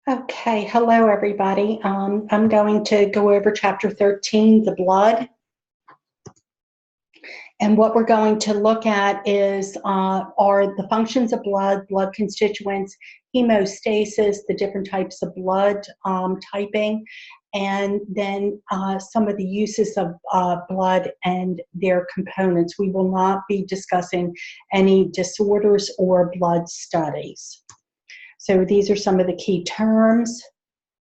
Okay, hello everybody. I'm going to go over Chapter 13, the blood. And what we're going to look at is are the functions of blood, blood constituents, hemostasis, the different types of blood typing, and then some of the uses of blood and their components. We will not be discussing any disorders or blood studies. So these are some of the key terms.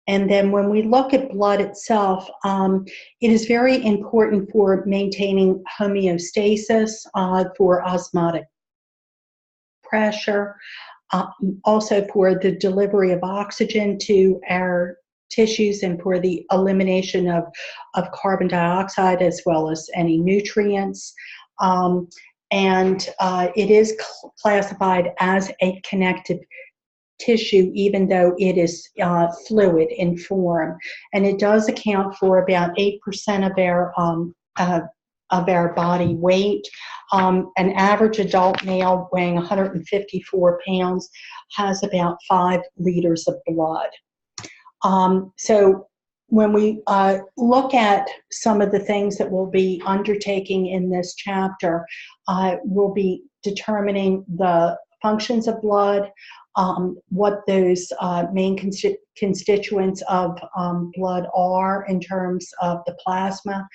And then when we look at blood itself, it is very important for maintaining homeostasis, for osmotic pressure, also for the delivery of oxygen to our tissues and for the elimination of carbon dioxide as well as any nutrients. It is classified as a connective tissue, even though it is fluid in form, and it does account for about 8% of our body weight. An average adult male weighing 154 pounds has about 5 liters of blood. So when we look at some of the things that we'll be undertaking in this chapter, we'll be determining the functions of blood, what those main constituents of blood are in terms of the plasma,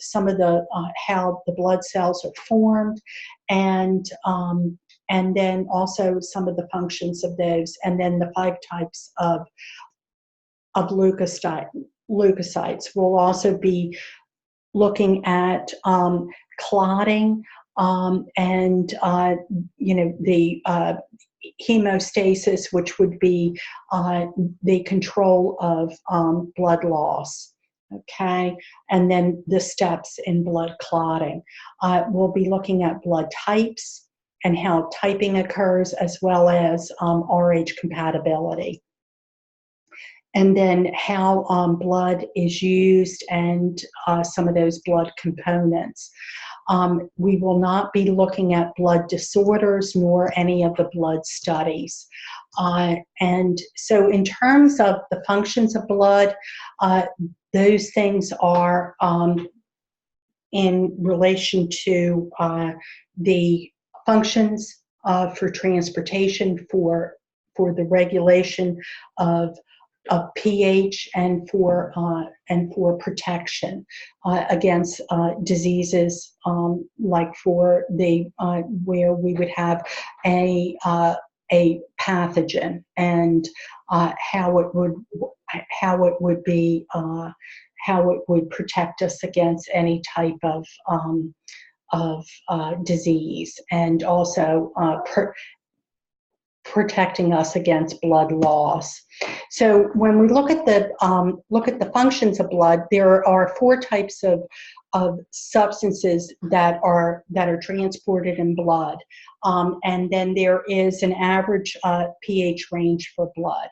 some of the how the blood cells are formed, and then also some of the functions of those, and then the 5 types of leukocytes. We'll also be looking at clotting, and the hemostasis, which would be the control of blood loss. Okay, and then the steps in blood clotting. We'll be looking at blood types and how typing occurs, as well as Rh compatibility. And then how blood is used and some of those blood components. We will not be looking at blood disorders nor any of the blood studies. And so in terms of the functions of blood, those things are in relation to the functions for transportation, for the regulation of pH, and for protection against diseases, like for the where we would have a pathogen, and how it would protect us against any type of disease, and also protecting us against blood loss. So when we look at the functions of blood, there are 4 types of substances that are transported in blood, and then there is an average pH range for blood.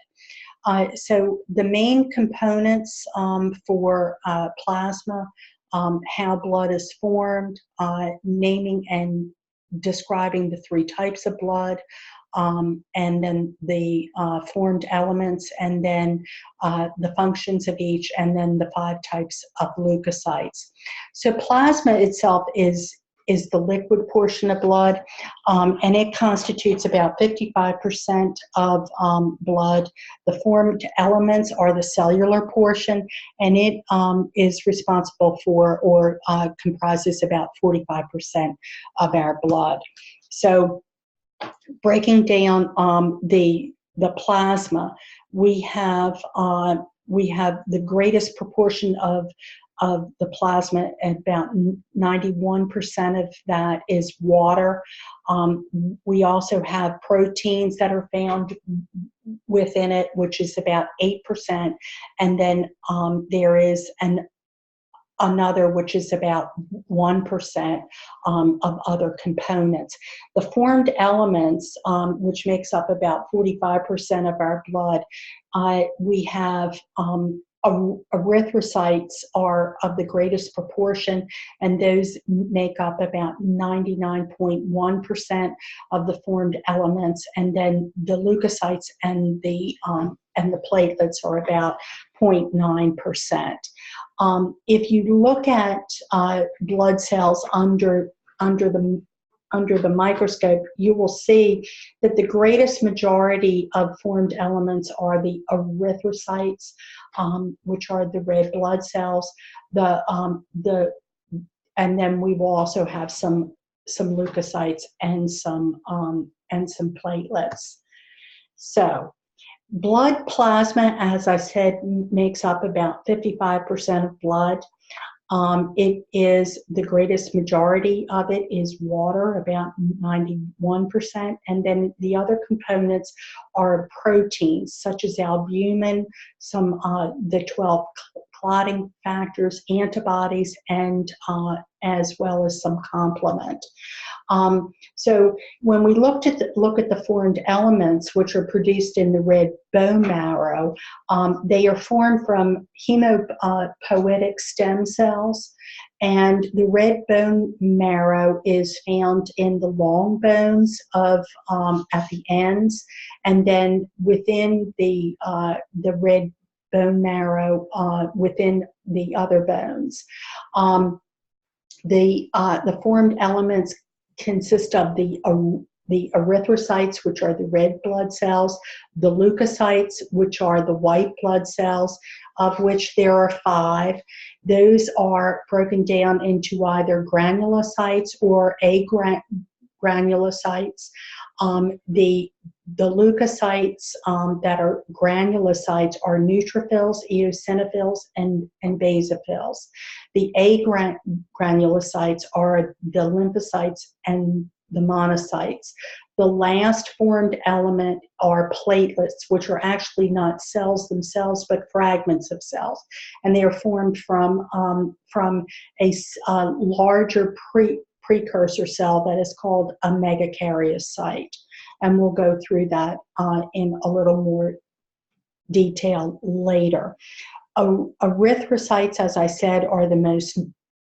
So the main components for plasma, how blood is formed, naming and describing the 3 types of blood, and then the formed elements, and then the functions of each, and then the 5 types of leukocytes. So plasma itself is the liquid portion of blood, and it constitutes about 55% of blood. The formed elements are the cellular portion, and it is responsible for, or comprises about 45% of our blood. So breaking down the plasma, we have the greatest proportion of the plasma, about 91% of that is water. We also have proteins that are found within it, which is about 8%, and then there is another, which is about 1% of other components. The formed elements, which makes up about 45% of our blood, we have erythrocytes are of the greatest proportion, and those make up about 99.1% of the formed elements, and then the leukocytes and the the platelets are about 0.9%. If you look at blood cells under the microscope, you will see that the greatest majority of formed elements are the erythrocytes, which are the red blood cells. And then we will also have some leukocytes and some platelets. So, blood plasma, as I said, makes up about 55% of blood. It is the greatest majority of it is water, about 91%, and then the other components are proteins such as albumin, the 12 clotting factors, antibodies, and as well as some complement. So when we look at the formed elements, which are produced in the red bone marrow, they are formed from hematopoietic stem cells, and the red bone marrow is found in the long bones of at the ends, and then within the red bone marrow within the other bones. The formed elements consist of the erythrocytes, which are the red blood cells, the leukocytes, which are the white blood cells, of which there are 5. Those are broken down into either granulocytes or agranulocytes. The leukocytes that are granulocytes are neutrophils, eosinophils, and basophils. The agranulocytes are the lymphocytes and the monocytes. The last formed element are platelets, which are actually not cells themselves, but fragments of cells, and they are formed from a larger precursor cell that is called a megakaryocyte. And we'll go through that in a little more detail later. Erythrocytes, as I said, are the most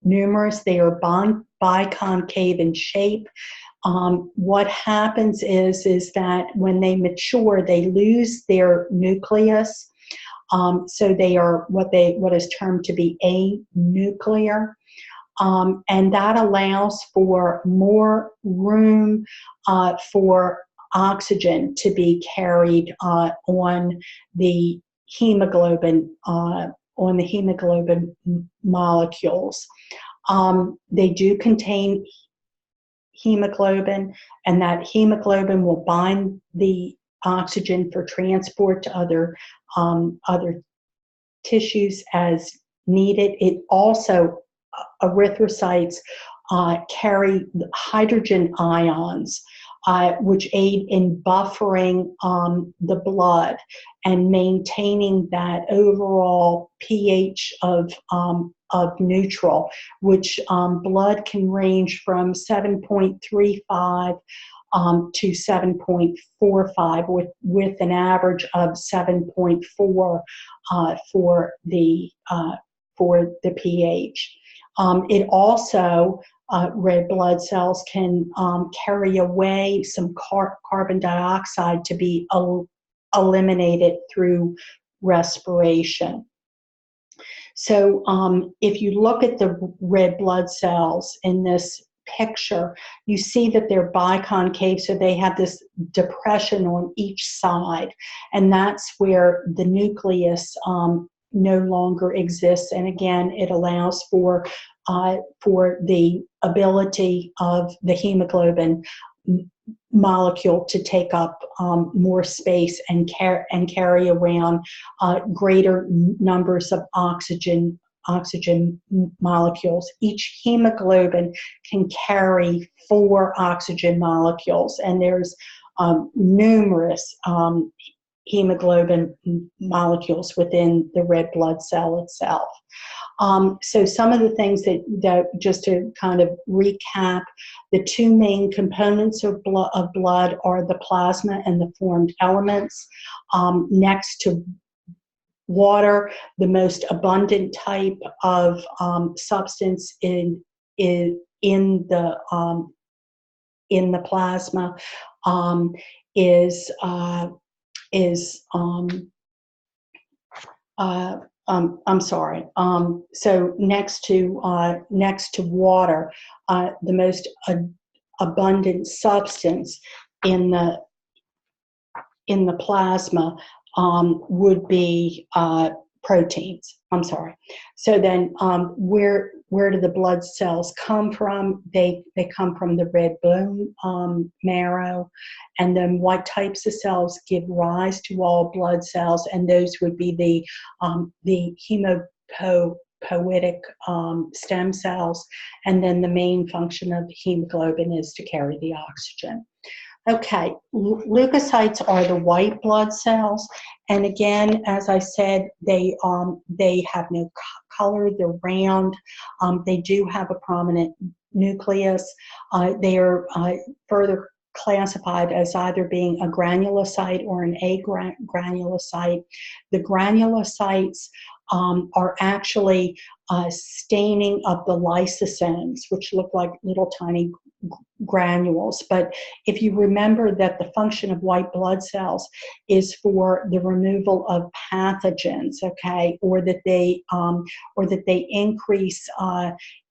numerous. They are biconcave in shape. What happens is that when they mature, they lose their nucleus. So they are what is termed to be anuclear. And that allows for more room for oxygen to be carried on the hemoglobin molecules. They do contain hemoglobin, and that hemoglobin will bind the oxygen for transport to other tissues as needed. It also, erythrocytes carry hydrogen ions, which aid in buffering the blood and maintaining that overall pH of neutral, which blood can range from 7.35 to 7.45, with an average of 7.4 for the pH. It also, red blood cells can carry away some carbon dioxide to be eliminated through respiration. So if you look at the red blood cells in this picture, you see that they're biconcave, so they have this depression on each side, and that's where the nucleus no longer exists. And again, it allows for the ability of the hemoglobin molecule to take up more space and carry around greater numbers of oxygen molecules. Each hemoglobin can carry 4 oxygen molecules, and there's numerous hemoglobin molecules within the red blood cell itself. So some of the things that just to kind of recap, the 2 main components of blood are the plasma and the formed elements. Next to water, the most abundant type of substance in the plasma is I'm sorry. So next to water, the most abundant substance in the plasma would be proteins. I'm sorry. So then, where do the blood cells come from? They come from the red bone marrow, and then what types of cells give rise to all blood cells? And those would be the hematopoietic stem cells, and then the main function of hemoglobin is to carry the oxygen. Okay, leukocytes are the white blood cells, and again, as I said, they have no color. They're round. They do have a prominent nucleus. They are further classified as either being a granulocyte or an agranulocyte. The granulocytes are actually staining of the lysosomes, which look like little tiny granules. But if you remember that the function of white blood cells is for the removal of pathogens, okay, or that they increase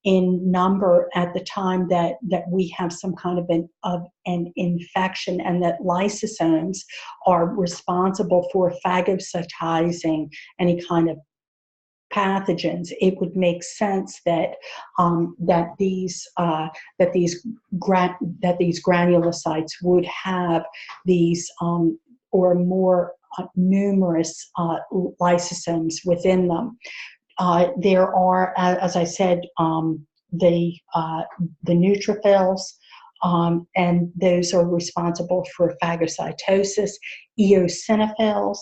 in number at the time that we have some kind of an infection, and that lysosomes are responsible for phagocytizing any kind of pathogens, it would make sense that these granulocytes would have these or more numerous lysosomes within them. There are, as I said, the neutrophils, and those are responsible for phagocytosis. Eosinophils.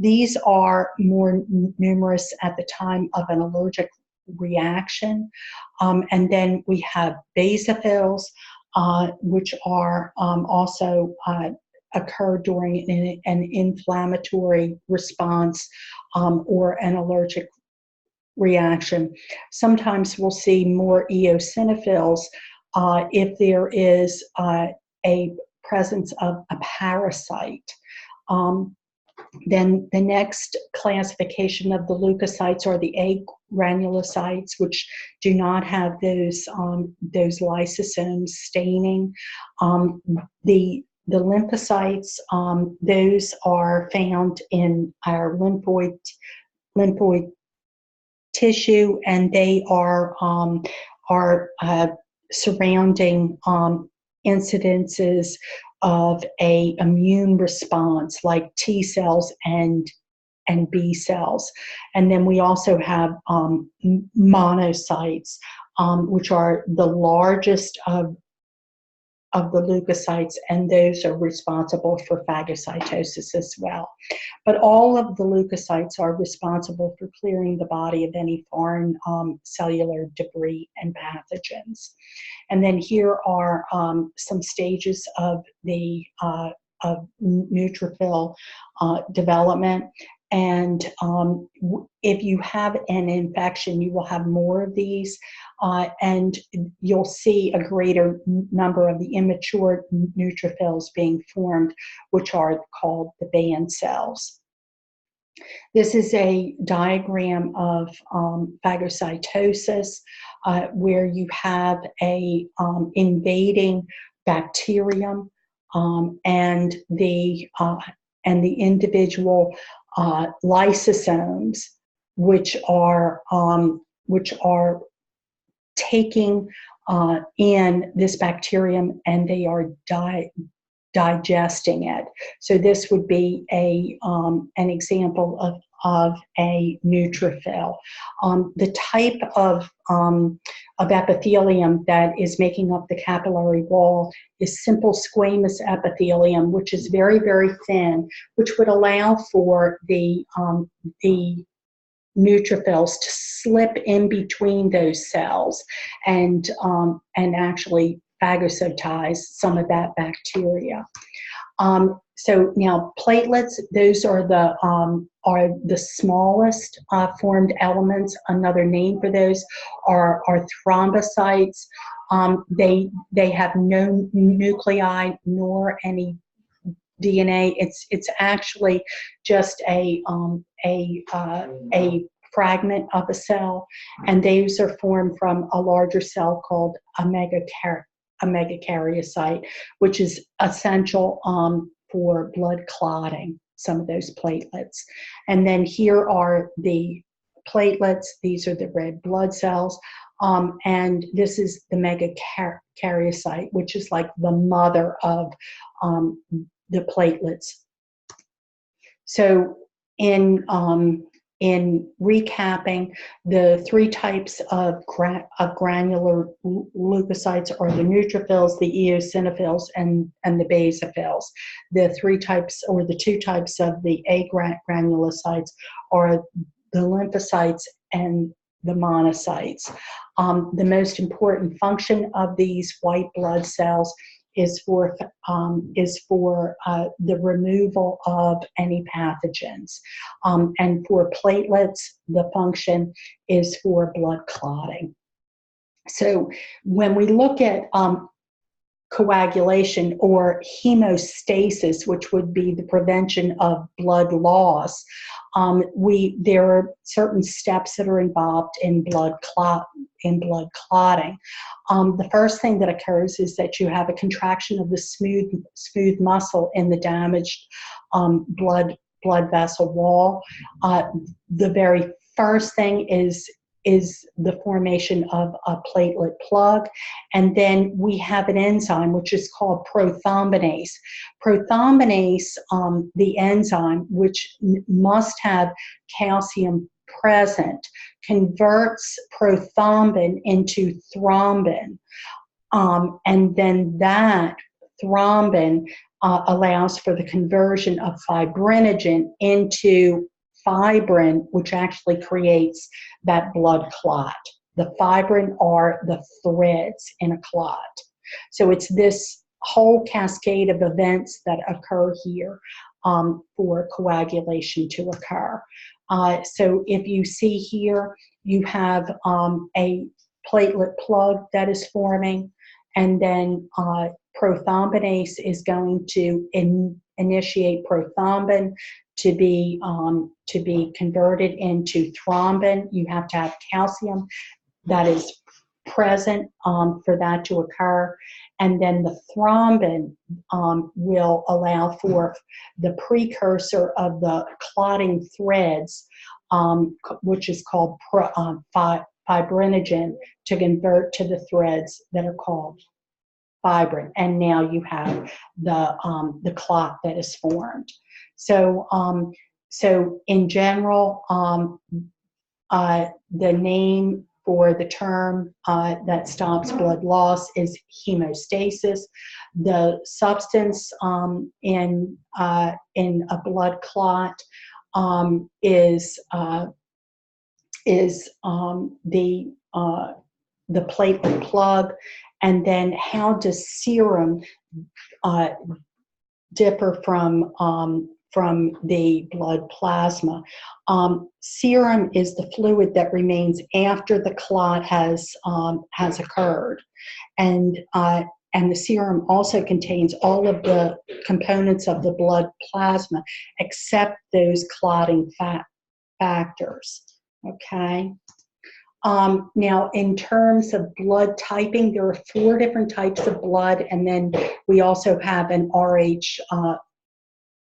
These are more numerous at the time of an allergic reaction. And then we have basophils, which are also occur during an inflammatory response or an allergic reaction. Sometimes we'll see more eosinophils if there is a presence of a parasite. Then the next classification of the leukocytes are the agranulocytes, which do not have those lysosomes staining. The lymphocytes, those are found in our lymphoid tissue, and they are surrounding incidences of a immune response like T cells and B cells. And then we also have monocytes, which are the largest of the leukocytes, and those are responsible for phagocytosis as well. But all of the leukocytes are responsible for clearing the body of any foreign cellular debris and pathogens. And then here are some stages of the neutrophil development. And if you have an infection, you will have more of these, and you'll see a greater number of the immature neutrophils being formed, which are called the band cells. This is a diagram of phagocytosis, where you have a invading bacterium, and the individual lysosomes, which are taking in this bacterium, and they are digesting it. So this would be an example of a neutrophil. The type of epithelium that is making up the capillary wall is simple squamous epithelium, which is very, very thin, which would allow for the neutrophils to slip in between those cells and actually phagocytize some of that bacteria. So now platelets, those are the smallest formed elements. Another name for those are thrombocytes. They have no nuclei nor any DNA. It's actually just a fragment of a cell, and those are formed from a larger cell called a megakaryocyte, which is essential for blood clotting, some of those platelets. And then here are the platelets. These are the red blood cells. And this is the megakaryocyte, which is like the mother of the platelets. So in recapping, the three types of granular leukocytes are the neutrophils, the eosinophils, and the basophils. The three types, or the two types of the agranulocytes are the lymphocytes and the monocytes. The most important function of these white blood cells is for the removal of any pathogens. And for platelets, the function is for blood clotting. So when we look at coagulation or hemostasis, which would be the prevention of blood loss, there are certain steps that are involved in blood clotting. The first thing that occurs is that you have a contraction of the smooth muscle in the damaged blood vessel wall. The very first thing is the formation of a platelet plug, and then we have an enzyme which is called prothrombinase. Prothrombinase, the enzyme, which must have calcium present, converts prothrombin into thrombin, and then that thrombin allows for the conversion of fibrinogen into fibrin, which actually creates that blood clot. The fibrin are the threads in a clot. So it's this whole cascade of events that occur here for coagulation to occur. So if you see here, you have a platelet plug that is forming, and then prothrombinase is going to initiate prothrombin to be converted into thrombin. You have to have calcium that is present for that to occur, and then the thrombin will allow for the precursor of the clotting threads, which is called fibrinogen, to convert to the threads that are called fibrin, and now you have the clot that is formed. So, so in general, the name for the term that stops blood loss is hemostasis. The substance in a blood clot is the platelet plug. And then how does serum differ from the blood plasma? Serum is the fluid that remains after the clot has occurred, and the serum also contains all of the components of the blood plasma except those clotting factors. Okay. Now, in terms of blood typing, there are 4 different types of blood, and then we also have an Rh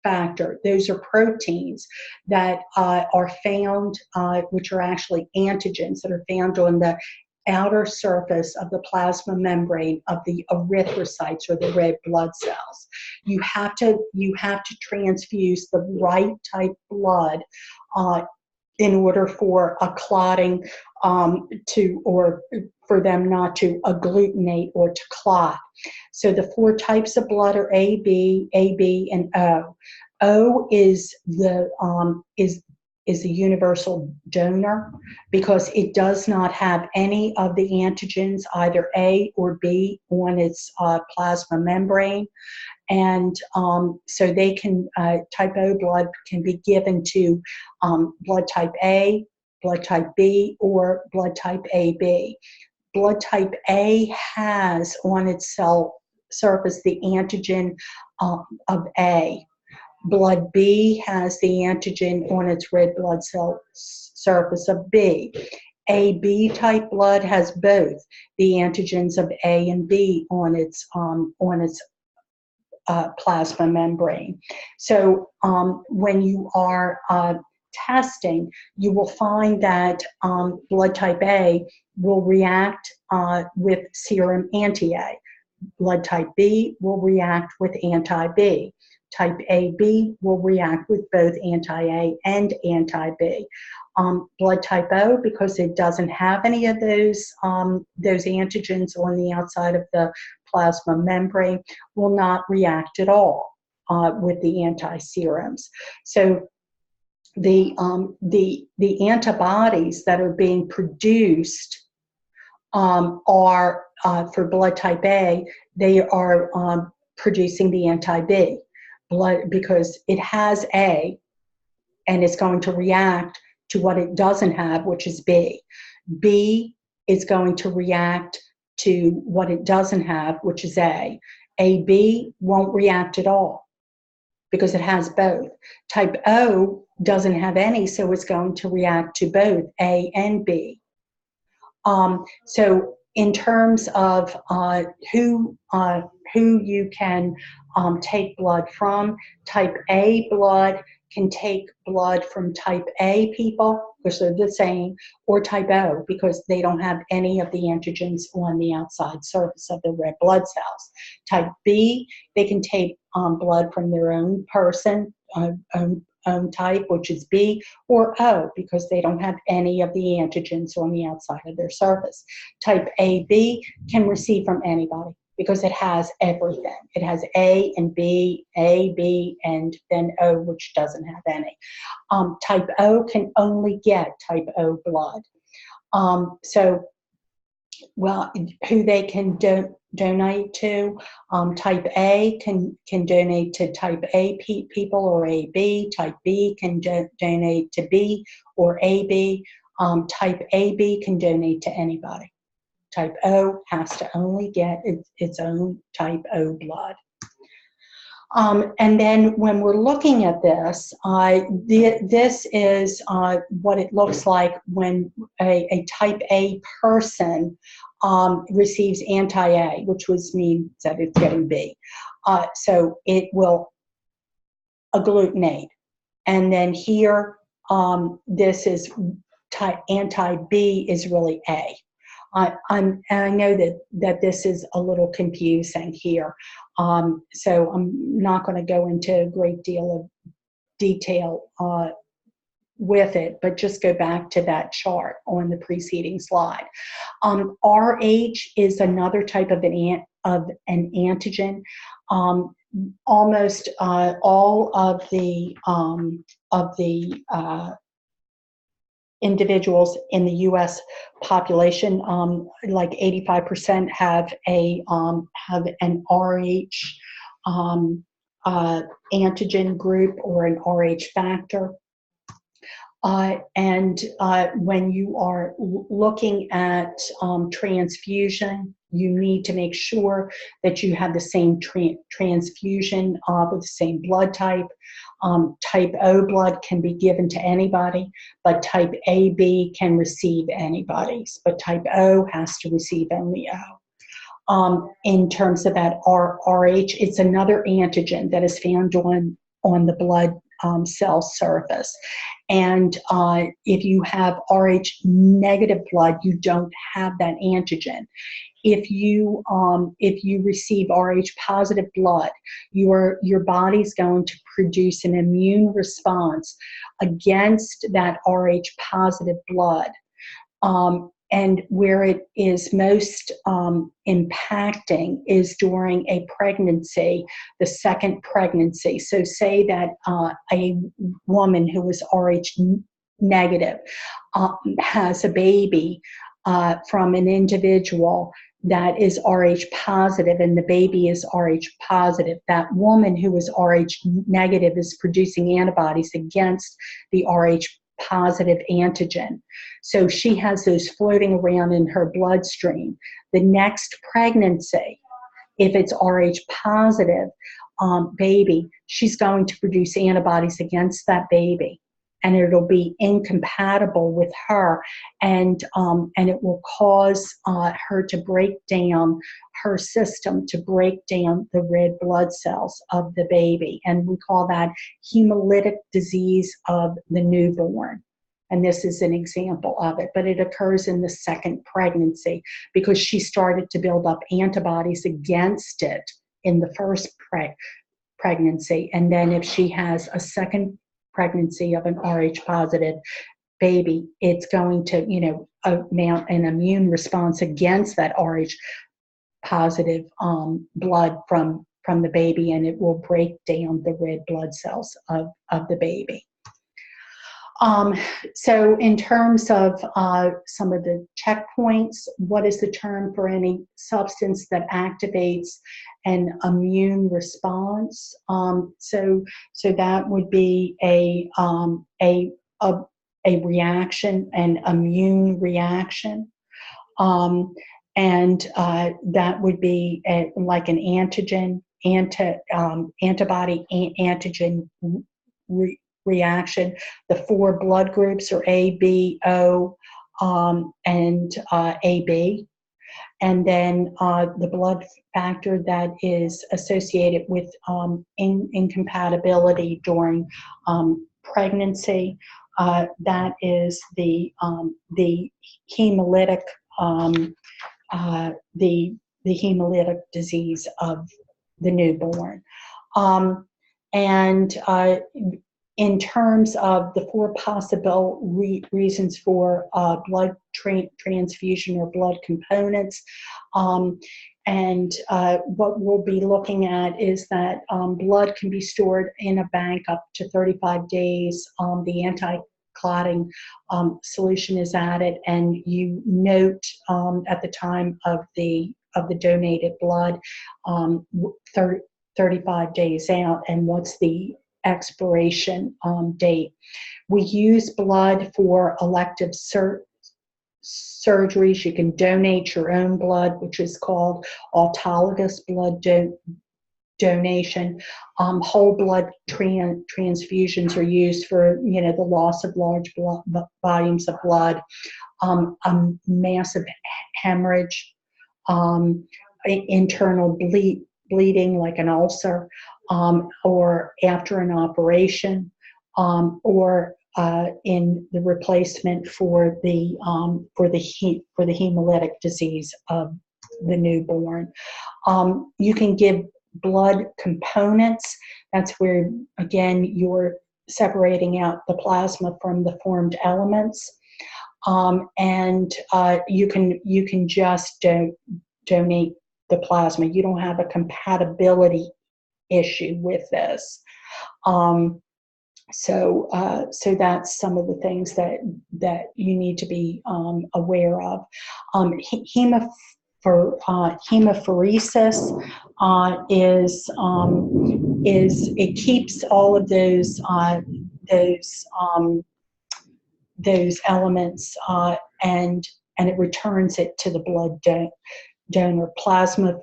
factor. Those are proteins that are found, which are actually antigens that are found on the outer surface of the plasma membrane of the erythrocytes, or the red blood cells. You have to transfuse the right type blood in order for a clotting or for them not to agglutinate or to clot. So the 4 types of blood are AB, and O. O is the universal donor because it does not have any of the antigens, either A or B, on its plasma membrane. And so they can, type O blood can be given to blood type A, blood type B, or blood type AB. Blood type A has on its cell surface the antigen of A. Blood B has the antigen on its red blood cell surface of B. AB type blood has both the antigens of A and B on its plasma membrane. So when you are testing, you will find that blood type A will react with serum anti-A. Blood type B will react with anti-B. Type AB will react with both anti-A and anti-B. Blood type O, because it doesn't have any of those antigens on the outside of the plasma membrane, will not react at all with the anti-serums. So the antibodies that are being produced are for blood type A, they are producing the anti-B blood because it has A and it's going to react to what it doesn't have, which is B. B is going to react to what it doesn't have, which is A. AB won't react at all because it has both. Type O doesn't have any, so it's going to react to both A and B. So in terms of who you can take blood from, type A blood can take blood from type A people, because they're the same, or type O, because they don't have any of the antigens on the outside surface of the red blood cells. Type B, they can take blood from their own person, own type, which is B, or O, because they don't have any of the antigens on the outside of their surface. Type AB can receive from anybody because it has everything. It has A and B, A, B, and then O, which doesn't have any. Type O can only get type O blood. Well, who they can donate to, type A can donate to type A people or AB. Type B can donate to B or AB. Type AB can donate to anybody. Type O has to only get its own type O blood. And then when we're looking at this, this is what it looks like when a type A person receives anti-A, which means that it's getting B. So it will agglutinate. And then here, this is anti-B is really A. I know that this is a little confusing here, so I'm not going to go into a great deal of detail with it, but just go back to that chart on the preceding slide. RH is another type of an antigen. Almost all of the individuals in the U.S. population, like 85%, have an RH antigen group or an RH factor. And when you are looking at transfusion, you need to make sure that you have the same transfusion with the same blood type. Type O blood can be given to anybody, but type AB can receive anybody's, but type O has to receive only O. In terms of that RH, it's another antigen that is found on the blood cell surface. And if you have Rh negative blood, you don't have that antigen. If you receive Rh positive blood, your body's going to produce an immune response against that Rh positive blood. And where it is most impacting is during a pregnancy, the second pregnancy. So say that a woman who is Rh negative has a baby from an individual that is Rh positive, and the baby is Rh positive. That woman who is Rh negative is producing antibodies against the Rh positive antigen. So she has those floating around in her bloodstream. The next pregnancy, if it's Rh positive baby, she's going to produce antibodies against that baby, and it'll be incompatible with her, and it will cause her to break down her system, to break down the red blood cells of the baby, and we call that hemolytic disease of the newborn. And this is an example of it, but it occurs in the second pregnancy because she started to build up antibodies against it in the first pregnancy. And then if she has a second pregnancy of an Rh positive baby, it's going to, mount an immune response against that Rh positive blood from the baby, and it will break down the red blood cells of the baby. So in terms of some of the checkpoints, what is the term for any substance that activates an immune response? So that would be a reaction, an immune reaction, and that would be like an antigen, antibody antigen reaction. The 4 blood groups are A, B, O, and AB. And then the blood factor that is associated with incompatibility during pregnancy, that is the hemolytic the hemolytic disease of the newborn. In terms of the 4 possible reasons for blood transfusion or blood components, what we'll be looking at is that blood can be stored in a bank up to 35 days. The anti-clotting solution is added, and you note at the time of the donated blood 35 days out, and what's the expiration date. We use blood for elective surgeries. You can donate your own blood, which is called autologous blood donation. Whole blood transfusions are used for the loss of large volumes of blood, a massive hemorrhage, internal bleeding like an ulcer, or after an operation, or in the replacement for the hemolytic disease of the newborn. You can give blood components. That's where, again, you're separating out the plasma from the formed elements, and you can just donate the plasma. You don't have a compatibility issue with this. So that's some of the things that you need to be aware of. Hemopheresis is it keeps all of those elements and it returns it to the blood donor. Plasma.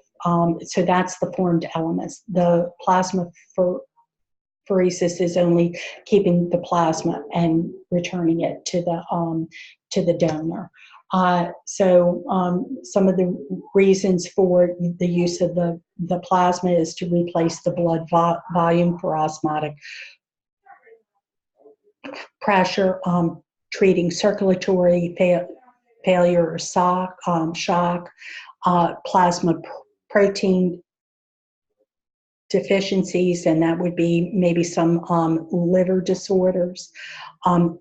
So that's the formed elements. The plasmapheresis is only keeping the plasma and returning it to the donor. So some of the reasons for the use of the plasma is to replace the blood volume for osmotic pressure, treating circulatory failure or shock, plasma protein deficiencies, and that would be maybe some liver disorders,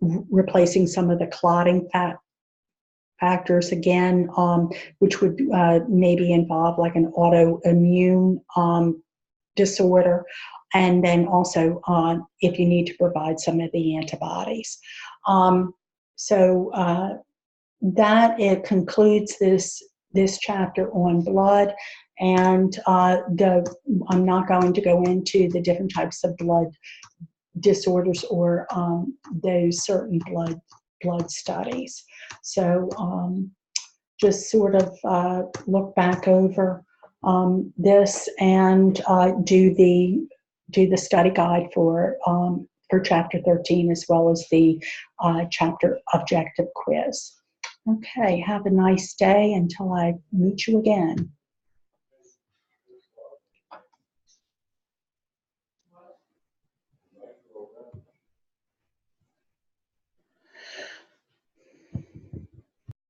replacing some of the clotting factors again, which would maybe involve like an autoimmune disorder, and then also if you need to provide some of the antibodies. That it concludes this chapter on blood, and I'm not going to go into the different types of blood disorders or those certain blood studies. So just sort of look back over this and do the study guide for Chapter 13 as well as the chapter objective quiz. Okay, have a nice day until I meet you again.